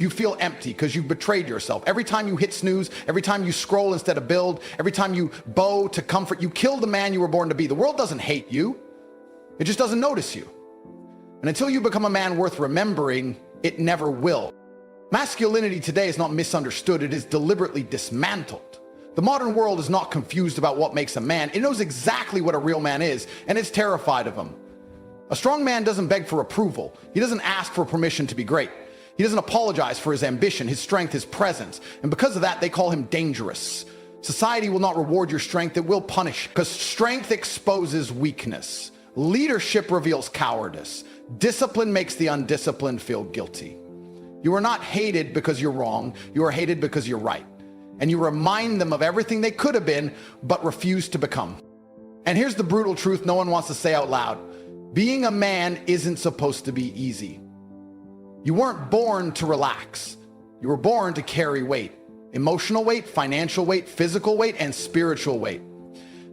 You feel empty because you've betrayed yourself. Every time you hit snooze, every time you scroll instead of build, every time you bow to comfort, you kill the man you were born to be. The world doesn't hate you. It just doesn't notice you. And until you become a man worth remembering, it never will. Masculinity today is not misunderstood. It is deliberately dismantled. The modern world is not confused about what makes a man. It knows exactly what a real man is, and it's terrified of him. A strong man doesn't beg for approval. He doesn't ask for permission to be great. He doesn't apologize for his ambition, his strength, his presence. And because of that, they call him dangerous. Society will not reward your strength. It will punish, because strength exposes weakness. Leadership reveals cowardice. Discipline makes the undisciplined feel guilty. You are not hated because you're wrong. You are hated because you're right. And you remind them of everything they could have been, but refuse to become. And here's the brutal truth no one wants to say out loud. Being a man isn't supposed to be easy. You weren't born to relax. You were born to carry weight. Emotional weight, financial weight, physical weight, and spiritual weight.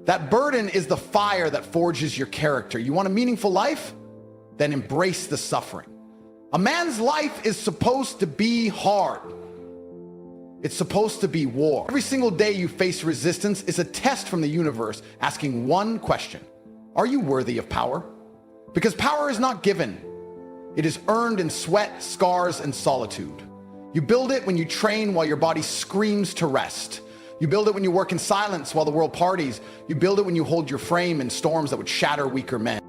That burden is the fire that forges your character. You want a meaningful life? Then embrace the suffering. A man's life is supposed to be hard. It's supposed to be war. Every single day you face resistance is a test from the universe asking one question. Are you worthy of power? Because power is not given. It is earned in sweat, scars, and solitude. You build it when you train while your body screams to rest. You build it when you work in silence while the world parties. You build it when you hold your frame in storms that would shatter weaker men.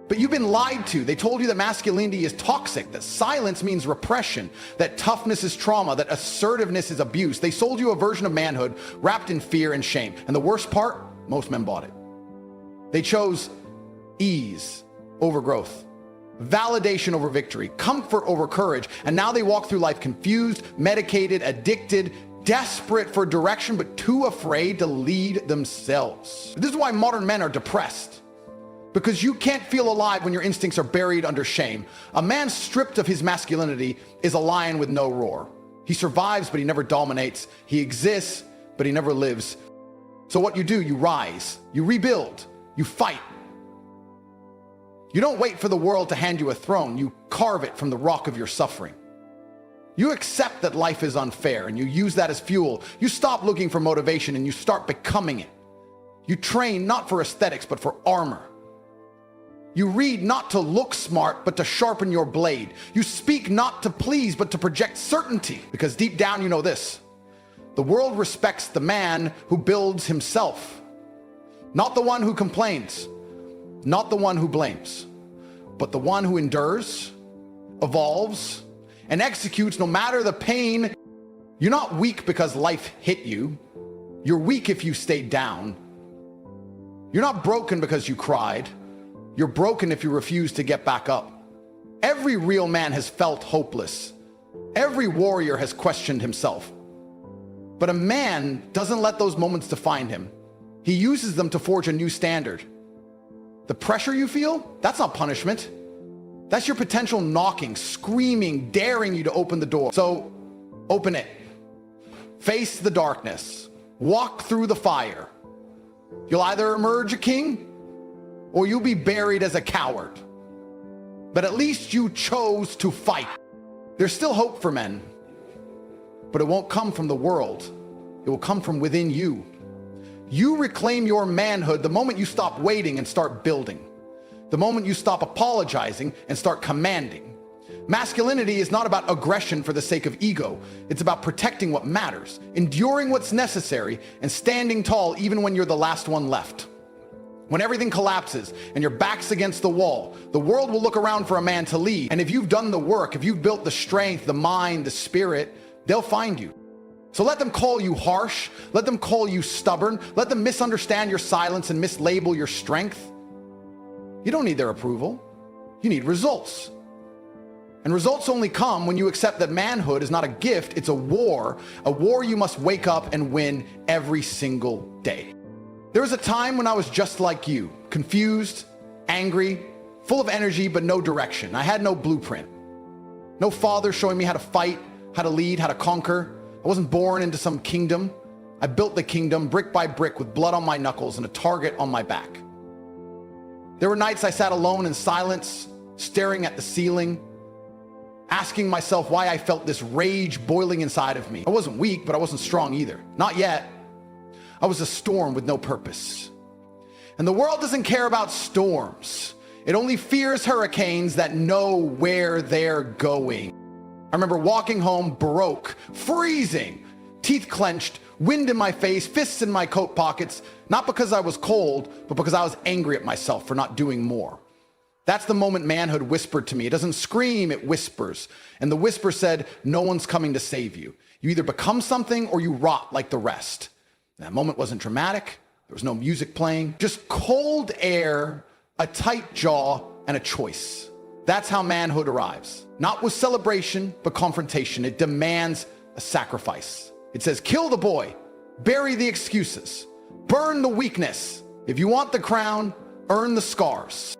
But you've been lied to. They told you that masculinity is toxic, that silence means repression, that toughness is trauma, that assertiveness is abuse. They sold you a version of manhood wrapped in fear and shame. And the worst part, most men bought it. They chose ease over growth, validation over victory, comfort over courage, and now they walk through life confused, medicated, addicted, desperate for direction, but too afraid to lead themselves. This is why modern men are depressed, because you can't feel alive when your instincts are buried under shame. A man stripped of his masculinity is a lion with no roar. He survives, but he never dominates. He exists, but he never lives. So what you do, you rise, you rebuild, you fight. You don't wait for the world to hand you a throne. You carve it from the rock of your suffering. You accept that life is unfair and you use that as fuel. You stop looking for motivation and you start becoming it. You train not for aesthetics, but for armor. You read not to look smart, but to sharpen your blade. You speak not to please, but to project certainty. Because deep down you know this. The world respects the man who builds himself. Not the one who complains. Not the one who blames, but the one who endures, evolves, and executes no matter the pain. You're not weak because life hit you. You're weak if you stayed down. You're not broken because you cried. You're broken if you refuse to get back up. Every real man has felt hopeless. Every warrior has questioned himself. But a man doesn't let those moments define him. He uses them to forge a new standard. The pressure you feel, that's not punishment. That's your potential knocking, screaming, daring you to open the door. So open it. Face the darkness. Walk through the fire. You'll either emerge a king or you'll be buried as a coward. But at least you chose to fight. There's still hope for men, but it won't come from the world. It will come from within you. You reclaim your manhood the moment you stop waiting and start building. The moment you stop apologizing and start commanding. Masculinity is not about aggression for the sake of ego. It's about protecting what matters, enduring what's necessary, and standing tall even when you're the last one left. When everything collapses and your back's against the wall, the world will look around for a man to lead. And if you've done the work, if you've built the strength, the mind, the spirit, they'll find you. So let them call you harsh, let them call you stubborn, let them misunderstand your silence and mislabel your strength. You don't need their approval. You need results. And results only come when you accept that manhood is not a gift, it's a war you must wake up and win every single day. There was a time when I was just like you, confused, angry, full of energy, but no direction. I had no blueprint. No father showing me how to fight, how to lead, how to conquer. I wasn't born into some kingdom. I built the kingdom brick by brick with blood on my knuckles and a target on my back. There were nights I sat alone in silence, staring at the ceiling, asking myself why I felt this rage boiling inside of me. I wasn't weak, but I wasn't strong either. Not yet. I was a storm with no purpose. And the world doesn't care about storms. It only fears hurricanes that know where they're going. I remember walking home broke, freezing, teeth clenched, wind in my face, fists in my coat pockets, not because I was cold, but because I was angry at myself for not doing more. That's the moment manhood whispered to me. It doesn't scream, it whispers. And the whisper said, no one's coming to save you. You either become something or you rot like the rest. That moment wasn't dramatic. There was no music playing, just cold air, a tight jaw, and a choice. That's how manhood arrives. Not with celebration, but confrontation. It demands a sacrifice. It says, kill the boy, bury the excuses, burn the weakness. If you want the crown, earn the scars.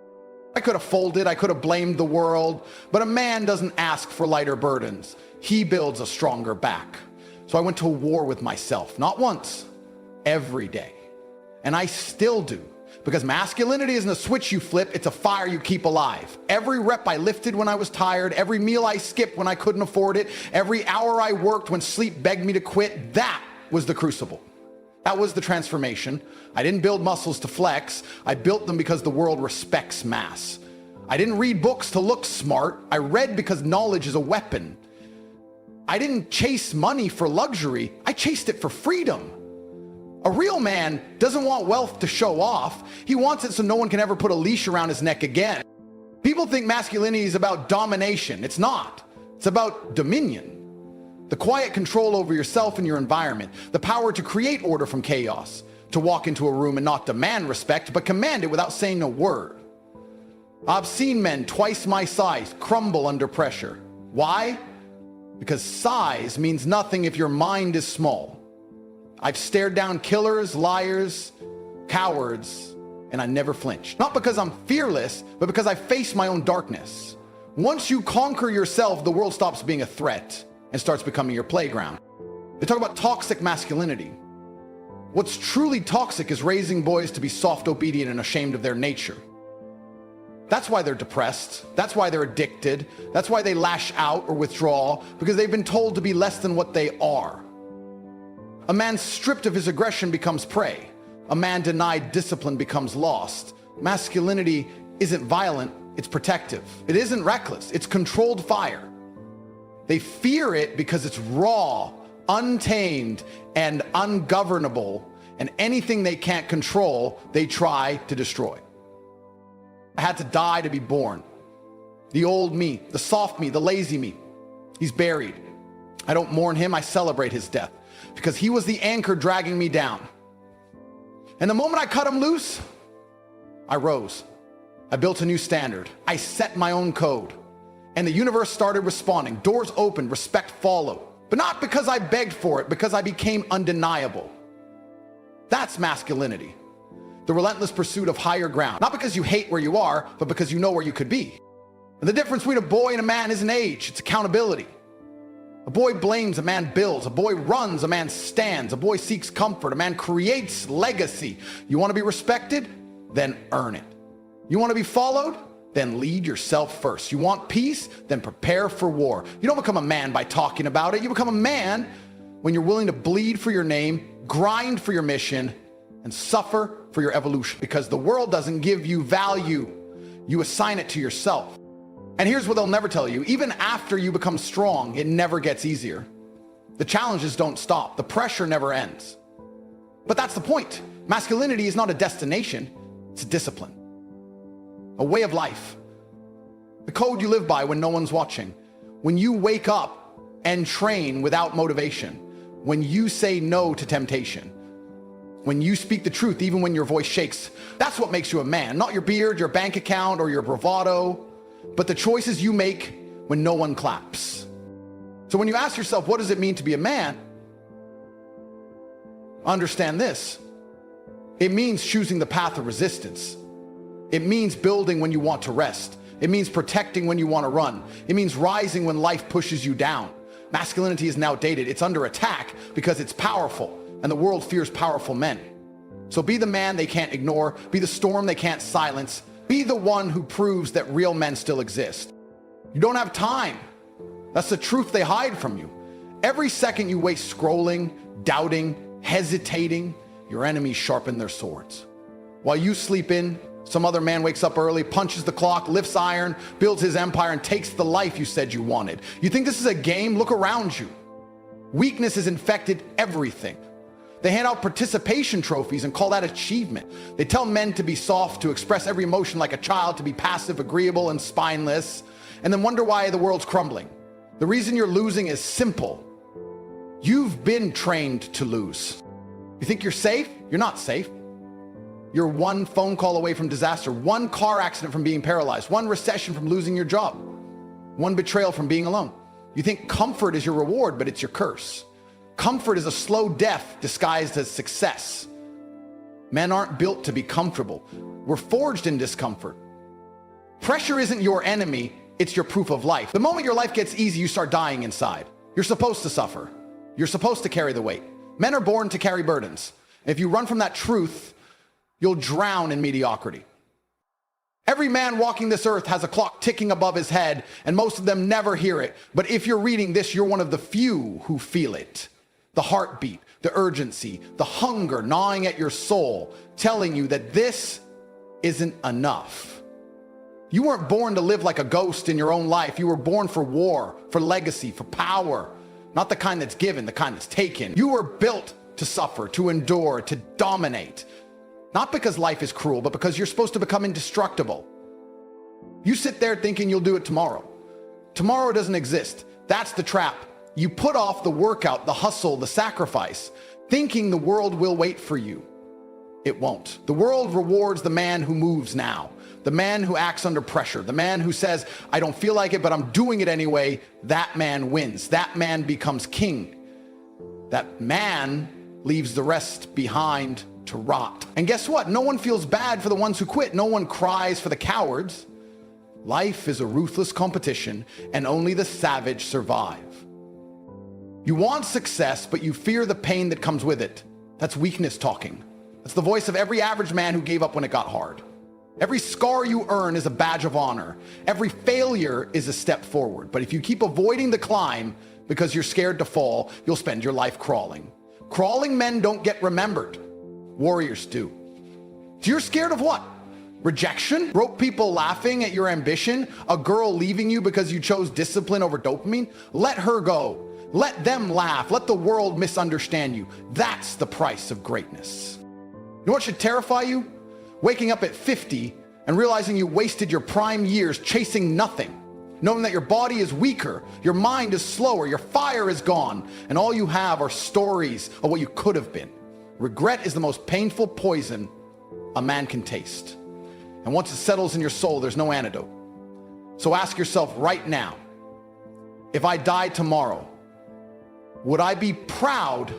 I could have folded, I could have blamed the world, but a man doesn't ask for lighter burdens. He builds a stronger back. So I went to war with myself, not once, every day. And I still do, because masculinity isn't a switch you flip, it's a fire you keep alive. Every rep I lifted when I was tired, every meal I skipped when I couldn't afford it, every hour I worked when sleep begged me to quit, that was the crucible. That was the transformation. I didn't build muscles to flex. I built them because the world respects mass. I didn't read books to look smart. I read because knowledge is a weapon. I didn't chase money for luxury. I chased it for freedom. A real man doesn't want wealth to show off. He wants it so no one can ever put a leash around his neck again. People think masculinity is about domination. It's not. It's about dominion. The quiet control over yourself and your environment, the power to create order from chaos, to walk into a room and not demand respect, but command it without saying a word. I've seen men twice my size crumble under pressure. Why? Because size means nothing if your mind is small. I've stared down killers, liars, cowards, and I never flinched. Not because I'm fearless, but because I face my own darkness. Once you conquer yourself, the world stops being a threat and starts becoming your playground. They talk about toxic masculinity. What's truly toxic is raising boys to be soft, obedient, and ashamed of their nature. That's why they're depressed. That's why they're addicted. That's why they lash out or withdraw, because they've been told to be less than what they are. A man stripped of his aggression becomes prey. A man denied discipline becomes lost. Masculinity isn't violent, it's protective. It isn't reckless, it's controlled fire. They fear it because it's raw, untamed, and ungovernable, and anything they can't control, they try to destroy. I had to die to be born. The old me, the soft me, the lazy me, he's buried. I don't mourn him, I celebrate his death, because he was the anchor dragging me down. And the moment I cut him loose, I rose. I built a new standard. I set my own code. And the universe started responding. Doors opened, respect followed. But not because I begged for it, because I became undeniable. That's masculinity. The relentless pursuit of higher ground. Not because you hate where you are, but because you know where you could be. And the difference between a boy and a man isn't age, it's accountability. A boy blames, a man builds. A boy runs, a man stands. A boy seeks comfort, a man creates legacy. You want to be respected? Then earn it. You want to be followed? Then lead yourself first. You want peace? Then prepare for war. You don't become a man by talking about it. You become a man when you're willing to bleed for your name, grind for your mission, and suffer for your evolution. Because the world doesn't give you value. You assign it to yourself. And here's what they'll never tell you. Even after you become strong, it never gets easier. The challenges don't stop. The pressure never ends. But that's the point. Masculinity is not a destination. It's a discipline. A way of life. The code you live by when no one's watching. When you wake up and train without motivation. When you say no to temptation. When you speak the truth even when your voice shakes. That's what makes you a man. Not your beard, your bank account, or your bravado. But the choices you make when no one claps. So when you ask yourself, what does it mean to be a man? Understand this. It means choosing the path of resistance. It means building when you want to rest. It means protecting when you want to run. It means rising when life pushes you down. Masculinity is now outdated. It's under attack because it's powerful, and the world fears powerful men. So be the man they can't ignore. Be the storm they can't silence. Be the one who proves that real men still exist. You don't have time That's the truth they hide from you. Every second you waste scrolling, doubting, hesitating, your enemies sharpen their swords. While you sleep in, some other man wakes up early, punches the clock, lifts iron, builds his empire, and takes the life you said you wanted. You think this is a game? Look around you. Weakness has infected everything. They hand out participation trophies and call that achievement. They tell men to be soft, to express every emotion like a child, to be passive, agreeable, and spineless, and then wonder why the world's crumbling. The reason you're losing is simple. You've been trained to lose. You think you're safe? You're not safe. You're one phone call away from disaster, one car accident from being paralyzed, one recession from losing your job, one betrayal from being alone. You think comfort is your reward, but it's your curse. Comfort is a slow death disguised as success. Men aren't built to be comfortable. We're forged in discomfort. Pressure isn't your enemy, it's your proof of life. The moment your life gets easy, you start dying inside. You're supposed to suffer. You're supposed to carry the weight. Men are born to carry burdens. If you run from that truth, you'll drown in mediocrity. Every man walking this earth has a clock ticking above his head, and most of them never hear it. But if you're reading this, you're one of the few who feel it. The heartbeat, the urgency, the hunger gnawing at your soul, telling you that this isn't enough. You weren't born to live like a ghost in your own life. You were born for war, for legacy, for power. Not the kind that's given, the kind that's taken. You were built to suffer, to endure, to dominate. Not because life is cruel, but because you're supposed to become indestructible. You sit there thinking you'll do it tomorrow. Tomorrow doesn't exist. That's the trap. You put off the workout, the hustle, the sacrifice, thinking the world will wait for you. It won't. The world rewards the man who moves now, the man who acts under pressure, the man who says, I don't feel like it, but I'm doing it anyway. That man wins. That man becomes king. That man leaves the rest behind to rot. And guess what? No one feels bad for the ones who quit. No one cries for the cowards. Life is a ruthless competition, and only the savage survive. You want success, but you fear the pain that comes with it. That's weakness talking. That's the voice of every average man who gave up when it got hard. Every scar you earn is a badge of honor. Every failure is a step forward. But if you keep avoiding the climb because you're scared to fall, you'll spend your life crawling. Crawling men don't get remembered. Warriors do. So you're scared of what? Rejection? Broke people laughing at your ambition? A girl leaving you because you chose discipline over dopamine? Let her go. Let them laugh. Let the world misunderstand you. That's the price of greatness. You know what should terrify you? Waking up at 50 and realizing you wasted your prime years chasing nothing. Knowing that your body is weaker, your mind is slower, your fire is gone, and all you have are stories of what you could have been. Regret is the most painful poison a man can taste. And once it settles in your soul, there's no antidote. So ask yourself right now, if I died tomorrow, would I be proud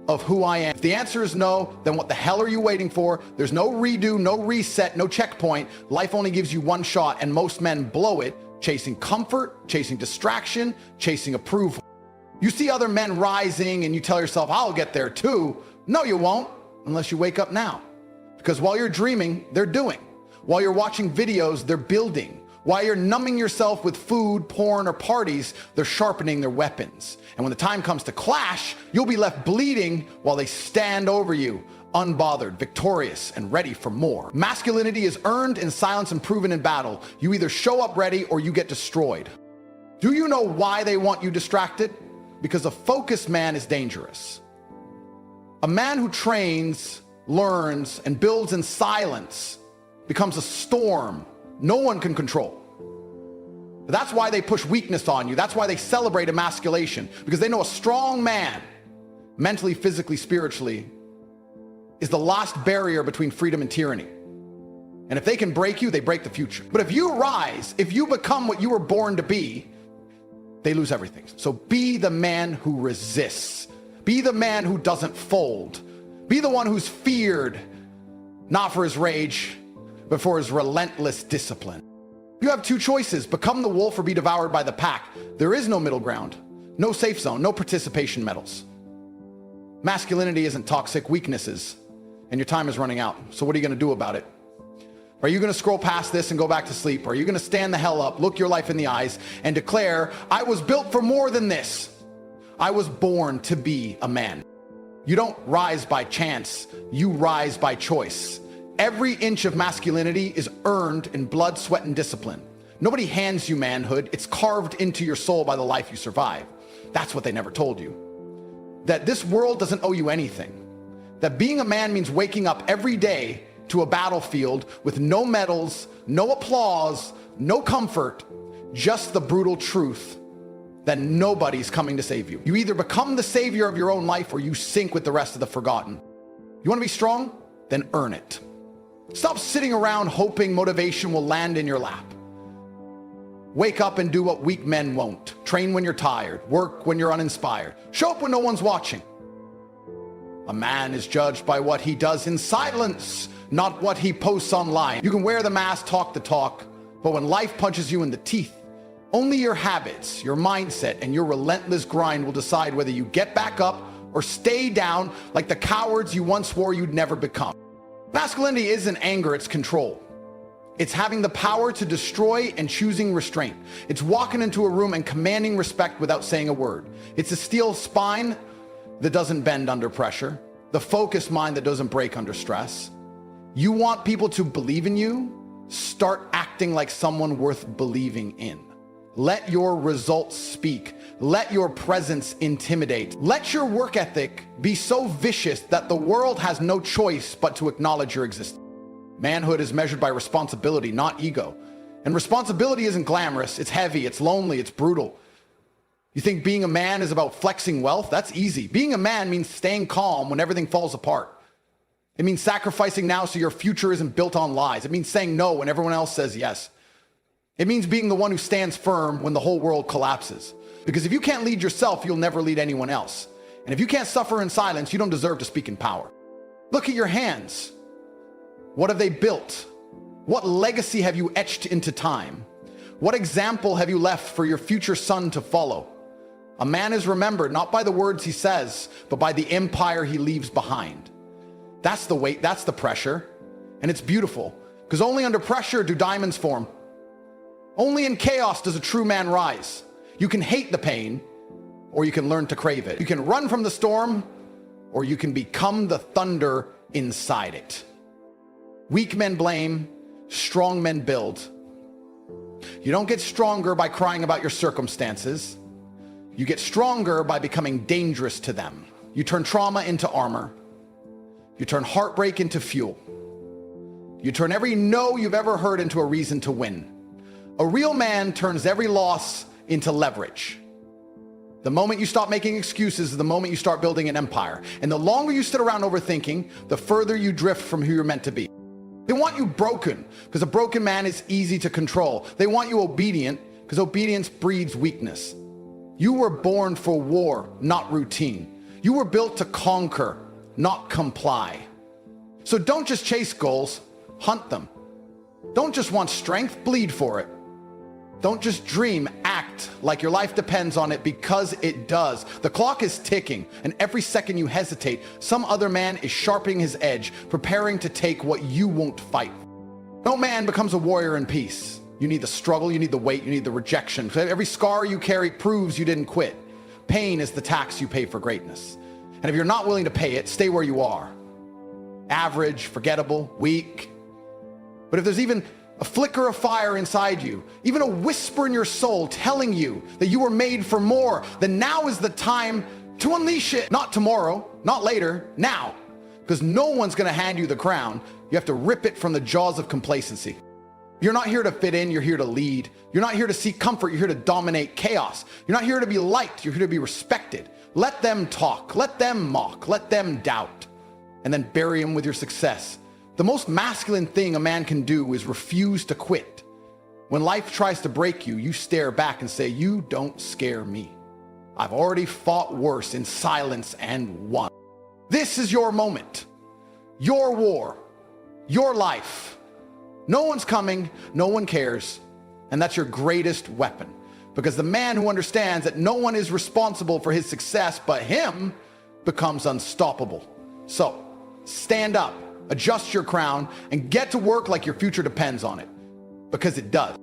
of who I am? If the answer is no, then what the hell are you waiting for? There's no redo, no reset, no checkpoint. Life only gives you one shot, and most men blow it, chasing comfort, chasing distraction, chasing approval. You see other men rising and you tell yourself, I'll get there too. No, you won't, unless you wake up now. Because while you're dreaming, they're doing. While you're watching videos, they're building. While you're numbing yourself with food, porn, or parties, they're sharpening their weapons. And when the time comes to clash, you'll be left bleeding while they stand over you, unbothered, victorious, and ready for more. Masculinity is earned in silence and proven in battle. You either show up ready or you get destroyed. Do you know why they want you distracted? Because a focused man is dangerous. A man who trains, learns, and builds in silence becomes a storm no one can control. That's why they push weakness on you. That's why they celebrate emasculation, because they know a strong man, mentally, physically, spiritually, is the last barrier between freedom and tyranny. And if they can break you, they break the future. But if you rise, if you become what you were born to be, they lose everything. So be the man who resists. Be the man who doesn't fold. Be the one who's feared, not for his rage, but for his relentless discipline. You have two choices: become the wolf or be devoured by the pack. There is no middle ground, no safe zone, no participation medals. Masculinity isn't toxic, weaknesses, and your time is running out. So what are you going to do about it? Are you going to scroll past this and go back to sleep? Or are you going to stand the hell up, look your life in the eyes, and declare, I was built for more than this. I was born to be a man. You don't rise by chance, you rise by choice. Every inch of masculinity is earned in blood, sweat, and discipline. Nobody hands you manhood. It's carved into your soul by the life you survive. That's what they never told you. That this world doesn't owe you anything. That being a man means waking up every day to a battlefield with no medals, no applause, no comfort, just the brutal truth that nobody's coming to save you. You either become the savior of your own life or you sink with the rest of the forgotten. You want to be strong? Then earn it. Stop sitting around hoping motivation will land in your lap. Wake up and do what weak men won't. Train when you're tired. Work when you're uninspired. Show up when no one's watching. A man is judged by what he does in silence, not what he posts online. You can wear the mask, talk the talk, but when life punches you in the teeth, only your habits, your mindset, and your relentless grind will decide whether you get back up or stay down like the cowards you once swore you'd never become. Masculinity isn't anger, it's control. It's having the power to destroy and choosing restraint. It's walking into a room and commanding respect without saying a word. It's a steel spine that doesn't bend under pressure, the focused mind that doesn't break under stress. You want people to believe in you? Start acting like someone worth believing in. Let your results speak. Let your presence intimidate. Let your work ethic be so vicious that the world has no choice but to acknowledge your existence. Manhood is measured by responsibility, not ego. And responsibility isn't glamorous. It's heavy, it's lonely, it's brutal. You think being a man is about flexing wealth? That's easy. Being a man means staying calm when everything falls apart. It means sacrificing now so your future isn't built on lies. It means saying no when everyone else says yes. It means being the one who stands firm when the whole world collapses. Because if you can't lead yourself, you'll never lead anyone else. And if you can't suffer in silence, you don't deserve to speak in power. Look at your hands. What have they built? What legacy have you etched into time? What example have you left for your future son to follow? A man is remembered not by the words he says, but by the empire he leaves behind. That's the weight, that's the pressure. And it's beautiful, because only under pressure do diamonds form. Only in chaos does a true man rise. You can hate the pain, or you can learn to crave it. You can run from the storm, or you can become the thunder inside it. Weak men blame, strong men build. You don't get stronger by crying about your circumstances. You get stronger by becoming dangerous to them. You turn trauma into armor. You turn heartbreak into fuel. You turn every no you've ever heard into a reason to win. A real man turns every loss into leverage. The moment you stop making excuses is the moment you start building an empire. And the longer you sit around overthinking, the further you drift from who you're meant to be. They want you broken, because a broken man is easy to control. They want you obedient, because obedience breeds weakness. You were born for war, not routine. You were built to conquer, not comply. So don't just chase goals, hunt them. Don't just want strength, bleed for it. Don't just dream, act like your life depends on it, because it does. The clock is ticking, and every second you hesitate, some other man is sharpening his edge, preparing to take what you won't fight. No man becomes a warrior in peace. You need the struggle, you need the weight, you need the rejection. Every scar you carry proves you didn't quit. Pain is the tax you pay for greatness. And if you're not willing to pay it, stay where you are. Average, forgettable, weak. But if there's even a flicker of fire inside you, even a whisper in your soul telling you that you were made for more, then now is the time to unleash it. Not tomorrow, not later, now. Because no one's gonna hand you the crown. You have to rip it from the jaws of complacency. You're not here to fit in, you're here to lead. You're not here to seek comfort, you're here to dominate chaos. You're not here to be liked, you're here to be respected. Let them talk, let them mock, let them doubt, and then bury them with your success. The most masculine thing a man can do is refuse to quit. When life tries to break you, you stare back and say, you don't scare me. I've already fought worse in silence and won. This is your moment, your war, your life. No one's coming, no one cares, and that's your greatest weapon. Because the man who understands that no one is responsible for his success but him becomes unstoppable. So, stand up. adjust your crown, and get to work like your future depends on it. Because it does.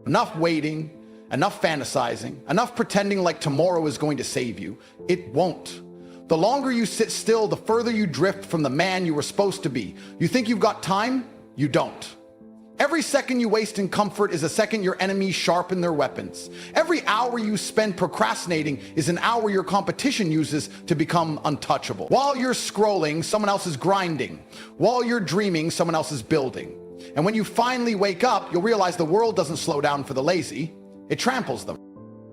Enough waiting, enough fantasizing, enough pretending like tomorrow is going to save you. It won't. The longer you sit still, the further you drift from the man you were supposed to be. You think you've got time? You don't. Every second you waste in comfort is a second your enemies sharpen their weapons. Every hour you spend procrastinating is an hour your competition uses to become untouchable. While you're scrolling, someone else is grinding. While you're dreaming, someone else is building. And when you finally wake up, you'll realize the world doesn't slow down for the lazy. It tramples them.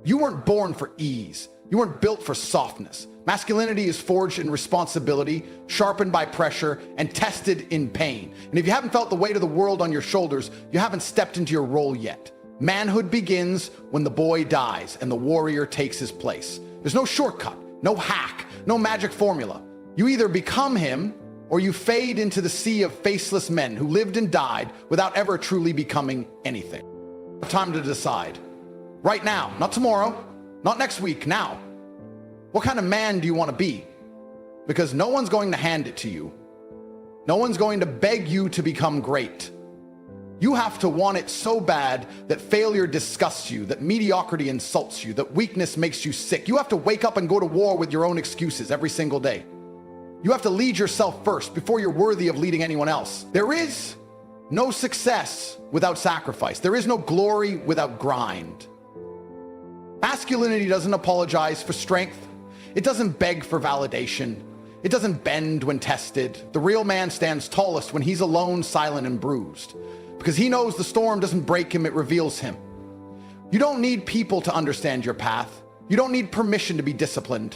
You weren't born for ease. You weren't built for softness. Masculinity is forged in responsibility, sharpened by pressure, and tested in pain. And if you haven't felt the weight of the world on your shoulders, you haven't stepped into your role yet. Manhood begins when the boy dies and the warrior takes his place. There's no shortcut, no hack, no magic formula. You either become him or you fade into the sea of faceless men who lived and died without ever truly becoming anything. Time to decide. Right now, not tomorrow, not next week, now. What kind of man do you want to be? Because no one's going to hand it to you. No one's going to beg you to become great. You have to want it so bad that failure disgusts you, that mediocrity insults you, that weakness makes you sick. You have to wake up and go to war with your own excuses every single day. You have to lead yourself first before you're worthy of leading anyone else. There is no success without sacrifice. There is no glory without grind. Masculinity doesn't apologize for strength. It doesn't beg for validation. It doesn't bend when tested. The real man stands tallest when he's alone, silent, and bruised. Because he knows the storm doesn't break him, it reveals him. You don't need people to understand your path. You don't need permission to be disciplined.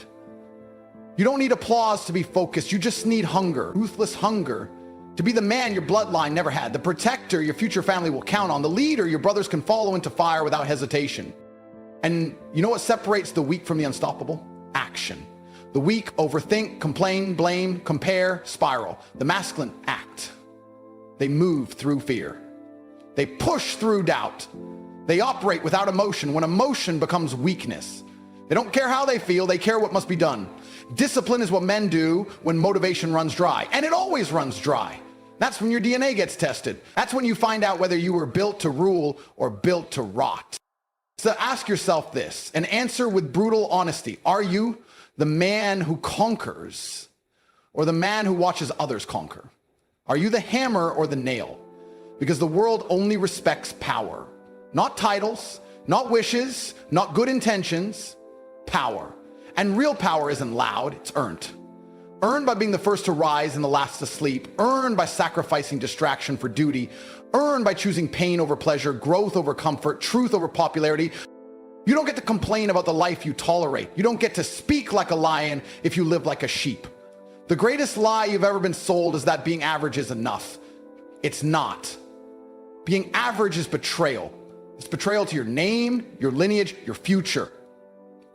You don't need applause to be focused. You just need hunger, ruthless hunger, to be the man your bloodline never had, the protector your future family will count on, the leader your brothers can follow into fire without hesitation. And you know what separates the weak from the unstoppable? Action. The weak overthink, complain, blame, compare, spiral. The masculine act. They move through fear. They push through doubt. They operate without emotion when emotion becomes weakness. They don't care how they feel, they care what must be done. Discipline is what men do when motivation runs dry. And it always runs dry. That's when your DNA gets tested. That's when you find out whether you were built to rule or built to rot. So ask yourself this and answer with brutal honesty. Are you the man who conquers or the man who watches others conquer? Are you the hammer or the nail? Because the world only respects power, not titles, not wishes, not good intentions, power. And real power isn't loud, it's earned. Earned by being the first to rise and the last to sleep. Earned by sacrificing distraction for duty. Earned by choosing pain over pleasure, growth over comfort, truth over popularity. You don't get to complain about the life you tolerate. You don't get to speak like a lion if you live like a sheep. The greatest lie you've ever been sold is that being average is enough. It's not. Being average is betrayal. It's betrayal to your name, your lineage, your future.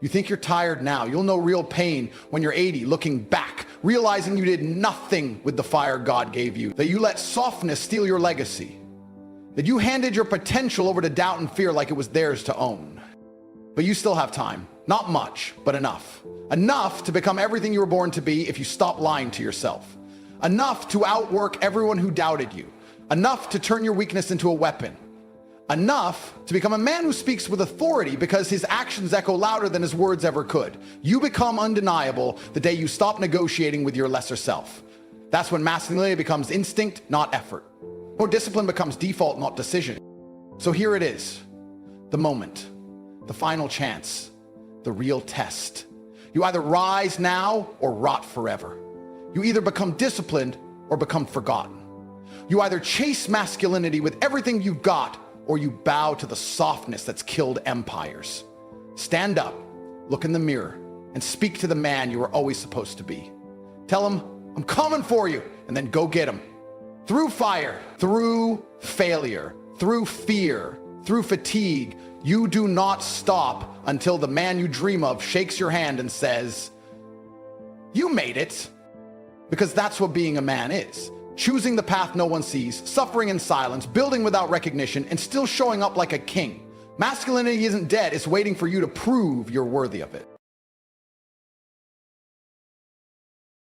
You think you're tired now. You'll know real pain when you're 80, looking back, realizing you did nothing with the fire God gave you, that you let softness steal your legacy, that you handed your potential over to doubt and fear like it was theirs to own. But you still have time. Not much, but enough. Enough to become everything you were born to be if you stop lying to yourself. Enough to outwork everyone who doubted you. Enough to turn your weakness into a weapon. Enough to become a man who speaks with authority because his actions echo louder than his words ever could. You become undeniable the day you stop negotiating with your lesser self. That's when masculinity becomes instinct, not effort. Or discipline becomes default, not decision. So here it is, the moment, the final chance, the real test. You either rise now or rot forever. You either become disciplined or become forgotten. You either chase masculinity with everything you've got or you bow to the softness that's killed empires. Stand up, look in the mirror, and speak to the man you were always supposed to be. Tell him, I'm coming for you, and then go get him. Through fire, through failure, through fear, through fatigue, you do not stop until the man you dream of shakes your hand and says, you made it. Because that's what being a man is. Choosing the path no one sees, suffering in silence, building without recognition, and still showing up like a king. Masculinity isn't dead, it's waiting for you to prove you're worthy of it.